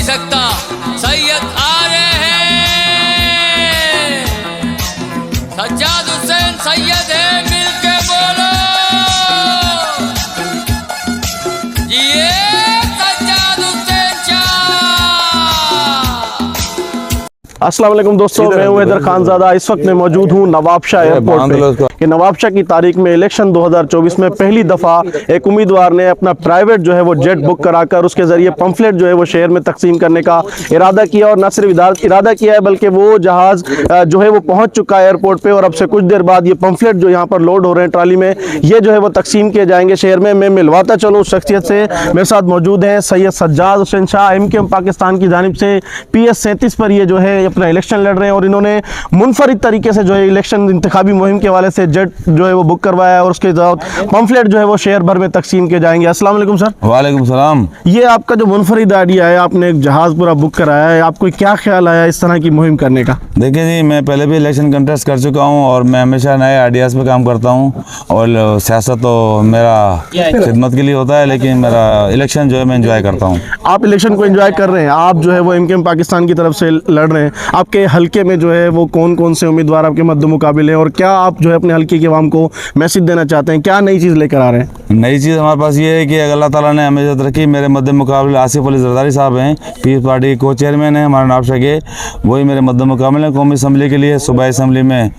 सकता। सैयद आ रहे हैं, सज्जाद हुसैन सैयद है, मिलके बोलो ये सज्जाद हुसैन शाह। अस्सलाम वालेकुम दोस्तों, मैं हूं हैदर खानजादा। इस वक्त मैं मौजूद हूं नवाबशाह एयरपोर्ट पे कि नवाबशाह की तारीख में इलेक्शन 2024 में पहली दफ़ा एक उम्मीदवार ने अपना प्राइवेट जो है वो जेट बुक कराकर उसके ज़रिए पंफलेट जो है वो शहर में तकसीम करने का इरादा किया। और न सिर्फ इरादा किया है बल्कि वो जहाज़ जो है वो पहुँच चुका है एयरपोर्ट पर। और अब से कुछ देर बाद ये पंफलेट जो यहाँ पर लोड हो रहे हैं ट्राली में, ये जो है वो तकसीम किए जाएंगे शहर में। मैं मिलवाता चलूँ उस शख्सियत से। मेरे साथ मौजूद हैं सैयद सज्जाद हुसैन शाह, MKM पाकिस्तान की जानिब से PS 37 पर ये जो है अपना इलेक्शन लड़ रहे हैं। और इन्होंने मुनफरिद तरीके से जो है इलेक्शन इंतखाबी मुहिम के हवाले से जेट जो है वो बुक करवाया है और उसके साथ पंफलेट जो है वो शहर भर में तकसीम किए जाएंगे। अस्सलाम वालेकुम सर। वालेकुम सलाम। ये आपका जो मुनफरिद आइडिया है, आपने एक जहाज़ पूरा बुक कराया है, आपको क्या ख्याल आया इस तरह की मुहिम करने का? देखिए जी, मैं पहले भी इलेक्शन कंटेस्ट कर चुका हूँ और मैं हमेशा नए आइडियाज़ पे काम करता हूँ। और सियासत तो मेरा खिदमत के लिए होता है, लेकिन मेरा इलेक्शन जो है मैं एंजॉय करता हूँ। आप इलेक्शन को एंजॉय कर रहे हैं, आप जो है वो MKM पाकिस्तान की तरफ से लड़ रहे हैं। आपके हल्के में जो है वो कौन कौन से उम्मीदवार आपके मद्दे मुकाबिल हैं और क्या आप जो है अपने हल्के की आवाम को मैसेज देना चाहते हैं? क्या नई चीज़ लेकर आ रहे हैं? नई चीज़ हमारे पास ये है कि अल्लाह ताला ने हमें इज़्ज़त रखी। मेरे मद्दे मुकाबले आसिफ अली जरदारी साहब हैं, पीपल्स पार्टी के को चेयरमैन हैं हमारे नवाबशाह के, वही मेरे मद्दे मुकाबले हैं। कौमी असम्बली के लिए सूबाई असम्बली में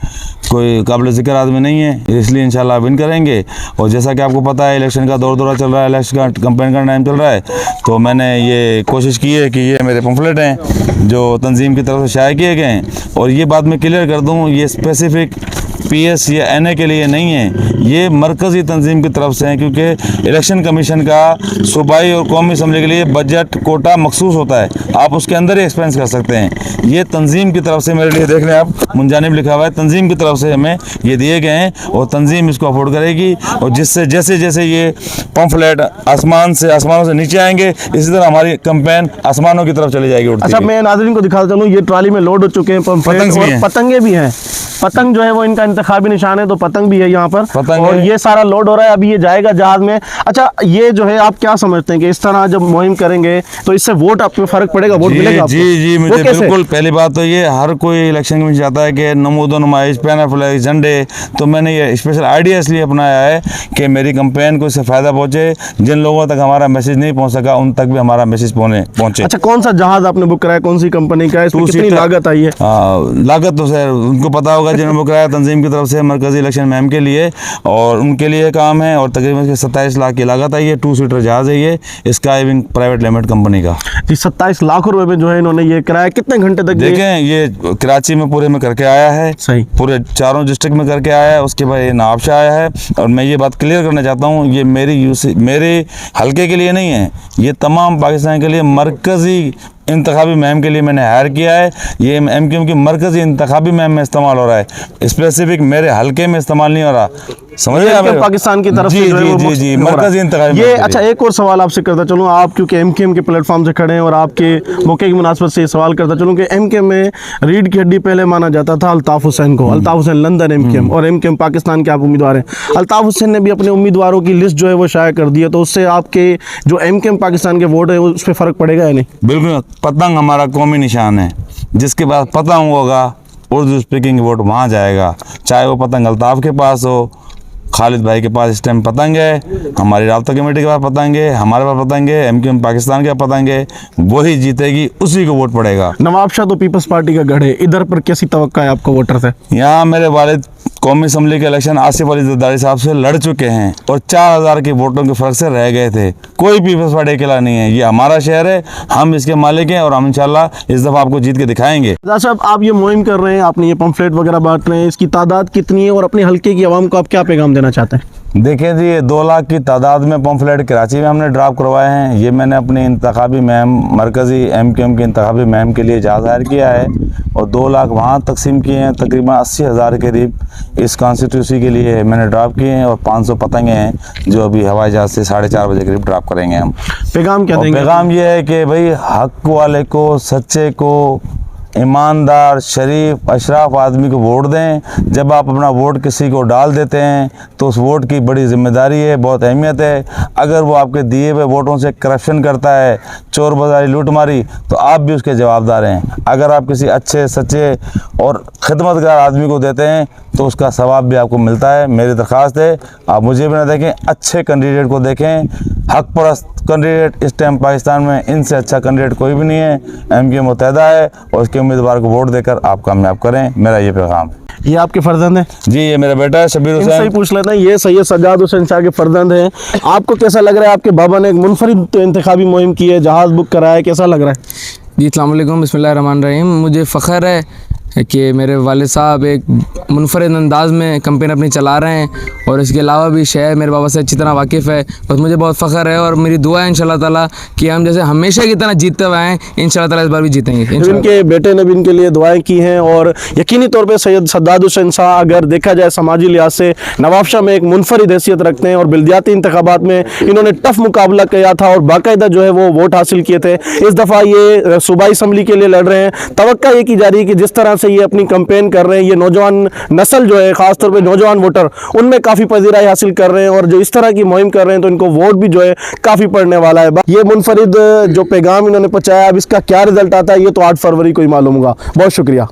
कोई काबिल ज़िक्र आदमी नहीं है, इसलिए इंशाल्लाह विन करेंगे। और जैसा कि आपको पता है इलेक्शन का दौरा चल रहा है, इलेक्शन का कंपेन का टाइम चल रहा है, तो मैंने ये कोशिश की है कि ये मेरे पंफलेट हैं जो तंजीम की तरफ से शाया किए गए हैं। और ये बात मैं क्लियर कर दूँ, ये स्पेसिफिक PS या NA के लिए नहीं है, ये मरकज़ी तंजीम की तरफ से है, क्योंकि इलेक्शन कमीशन का सूबाई और कौमी असम्बली के लिए बजट कोटा मखसूस होता है, आप उसके अंदर ही एक्सपेंस कर सकते हैं। ये तंजीम की तरफ से मेरे लिए, देख रहे हैं आप मुंजानिब लिखा हुआ है, तंजीम की तरफ से हमें ये दिए गए हैं और तंजीम इसको अफोर्ड करेगी। और जिससे जैसे जैसे ये पंफलेट आसमानों से नीचे आएंगे, इसी तरह हमारी कंपेन आसमानों की तरफ चली जाएगी। अच्छा, मैं नाज़रीन को दिखाता चलूँ, ये ट्राली में लोड हो चुके हैं पंफलेट और पतंगे भी हैं। पतंग जो है वो इनका इंतखाबी निशान है, तो पतंग भी है यहाँ पर और ये सारा लोड हो रहा है, अभी ये जाएगा जहाज में। अच्छा, ये जो है आप क्या समझते हैं कि इस तरह जब मुहिम करेंगे तो इससे वोट आप में फर्क पड़ेगा, वोट मिलेगा आपको? जी, मुझे बिल्कुल। पहली बात तो ये हर कोई इलेक्शन में चाहता है कि नमूदो नुमाइश, पैना फ्लैग, झंडे, तो मैंने ये स्पेशल आइडिया इसलिए अपनाया है कि मेरी कंपेन को इससे फ़ायदा पहुँचे। जिन लोगों तक हमारा मैसेज नहीं पहुँच सका उन तक भी हमारा मैसेज पहुँचे। अच्छा, कौन सा जहाज आपने बुक कराया, कौन सी कंपनी का है, इसमें कितनी लागत आई है? लागत तो सर उनको पता होगा जिन्होंने बुक कराया, तंजीम की तरफ से मरकज़ी इलेक्शन मुहिम के लिए, और उनके लिए काम है। और तकरीबन 27 लाख की लागत आई है। 2 सीटर जहाज़ है ये, sky wing private limited company का। 27 लाख रुपए में जो है इन्होंने ये कराया। कितने घंटे तक? देखें, ये कराची में पूरे में करके आया है, सही पूरे 4 डिस्ट्रिक्ट में करके आया है। उसके बाद ये नवाबशाह आया है। और मैं ये बात क्लियर करना चाहता हूँ, ये मेरे हल्के के लिए नहीं है, ये तमाम पाकिस्तान के लिए मरकज़ी इंतखाबी मुहिम के लिए मैंने हायर किया है। ये MKM की मरकज़ी इंतखाबी मुहिम में इस्तेमाल हो रहा है, स्पेसिफिक मेरे हल्के में इस्तेमाल नहीं हो रहा। समझ रहे हैं? पाकिस्तान की तरफ से जी मरकज़ी इंतखाबी ये। अच्छा, एक और सवाल आपसे करता चलूँ, आप क्योंकि MKM के प्लेटफॉर्म से खड़े हैं और आपके मौके की मुनासबत से ये सवाल करता चलूँ कि MKM में रीढ़ की हड्डी पहले माना जाता था अल्ताफ़ हुसैन को, अल्ताफ़ हुसैन लंदन MKM, और MKM पाकिस्तान के आप उम्मीदवार हैं। अल्ताफ़ हुसैन ने भी अपने उम्मीदवारों की लिस्ट जो है वो शाया कर दी है, तो उससे आपके जो MKM पाकिस्तान के वोट है उस पर फ़र्क पड़ेगा या नहीं? बिल्कुल। पतंग हमारा कौमी निशान है, जिसके पास पतंग होगा उर्दू स्पीकिंग वोट वहाँ जाएगा, चाहे वो पतंग अल्ताफ़ के पास हो, खालिद भाई के पास इस टाइम पतंग है, हमारी राब्ता कमेटी के पास पतंग है, हमारे पास पतंग है, MKM पाकिस्तान के पास पतंग है, वही जीतेगी, उसी को वोट पड़ेगा। नवाबशाह तो पीपल्स पार्टी का गढ़ है, इधर पर कैसी तवक्का है आपको वोटर से? यहाँ मेरे वालिद कौमी असम्बली के इलेक्शन आसिफ अली जरदारी साहब से लड़ चुके हैं और 4000 के वोटों के फर्क से रह गए थे। कोई पीपल्स पार्टी अकेला नहीं है, ये हमारा शहर है, हम इसके मालिक हैं और हम इंशाल्लाह इस दफ़ा आपको जीत के दिखाएंगे। साहब, आप ये मुहिम कर रहे हैं, आपने ये पंफलेट वगैरह बांट रहे हैं, इसकी तादाद कितनी है और अपने हल्के की आवाम को आप क्या पैगाम देना चाहते हैं? देखिए जी, ये 2 लाख की तादाद में पंफलेट कराची में हमने ड्रॉप करवाए हैं। ये मैंने अपनी इंतखाबी मुहिम, मरकज़ी MKM की इंतखाबी मुहिम के लिए जहाज़ हायर किया है और 2 लाख वहाँ तकसीम किए हैं। तकरीबन 80,000 के करीब इस कॉन्स्टिट्यूंसी के लिए मैंने ड्रॉप किए हैं और 500 पतंगे हैं जो अभी हवाई जहाज़ से 4:30 बजे करीब ड्रॉप करेंगे हम। पैगाम क्या देंगे? पैगाम ये है कि भाई हक वाले को, सच्चे को ईमानदार, शरीफ, अशराफ आदमी को वोट दें। जब आप अपना वोट किसी को डाल देते हैं तो उस वोट की बड़ी जिम्मेदारी है, बहुत अहमियत है। अगर वो आपके दिए हुए वोटों से करप्शन करता है, चोर बाजारी, लूटमारी, तो आप भी उसके जवाबदार हैं। अगर आप किसी अच्छे, सच्चे और खिदमतगार आदमी को देते हैं तो उसका सवाब भी आपको मिलता है। मेरी दरख्वास्त है, आप मुझे भी ना देखें, अच्छे कैंडिडेट को देखें, हक परस्त कैंडिडेट। इस टाइम पाकिस्तान में इनसे अच्छा कैंडिडेट कोई भी नहीं है। MK मुत्तहिदा है और उसके उम्मीदवार को वोट देकर आप कामयाब करें, मेरा ये पैगाम है। ये आपके फर्जंद हैं? जी, ये मेरा बेटा है शबीर इनसे ही हुसैन। पूछ लेते हैं, ये सैयद सज्जाद हुसैन शाह के फर्जंद हैं। आपको कैसा लग रहा है, आपके बाबा ने एक मुनफरिद इंतखाबी मुहिम की है, जहाज़ बुक कराया है, कैसा लग रहा है? जी अस्सलाम वालेकुम, बिस्मिल्लाहिर्रहमानिर्रहीम। मुझे फ़ख्र है कि मेरे वालिद साहब एक मुनफरिद अंदाज़ में कंपेन अपनी चला रहे हैं और इसके अलावा भी शहर मेरे बाबा से अच्छी तरह वाकिफ़ है। बस मुझे बहुत फ़ख्र है और मेरी दुआ है इंशाल्लाह ताला कि हम जैसे हमेशा की तरह जीतते हुए हैं, इंशाल्लाह ताला इस बार भी जीतेंगे इंशाल्लाह। इनके बेटे ने भी इनके लिए दुआएं की हैं और यकीनी तौर पे सैयद सज्जाद हुसैन शाह अगर देखा जाए समाजी लिहाज से नवाबशाह में एक मुनफरिद हैसियत रखते हैं और बल्दियाती इंतखाबात में इन्होंने टफ मुकाबला किया था और बाकायदा जो है वो वोट हासिल किए थे। इस दफ़ा ये सूबाई असम्बली के लिए लड़ रहे हैं। तवक्का ये की जा रही है कि जिस तरह से ये अपनी कंपेन कर रहे हैं, ये नौजवान नस्ल जो है, खासतौर पे नौजवान वोटर, उनमें काफ़ी पजीराई हासिल कर रहे हैं और जो इस तरह की मुहिम कर रहे हैं तो इनको वोट भी जो है काफ़ी पड़ने वाला है। ये मुनफरिद जो पैगाम इन्होंने पहुँचाया, अब इसका क्या रिजल्ट आता है ये तो 8 फरवरी को ही मालूम होगा। बहुत शुक्रिया।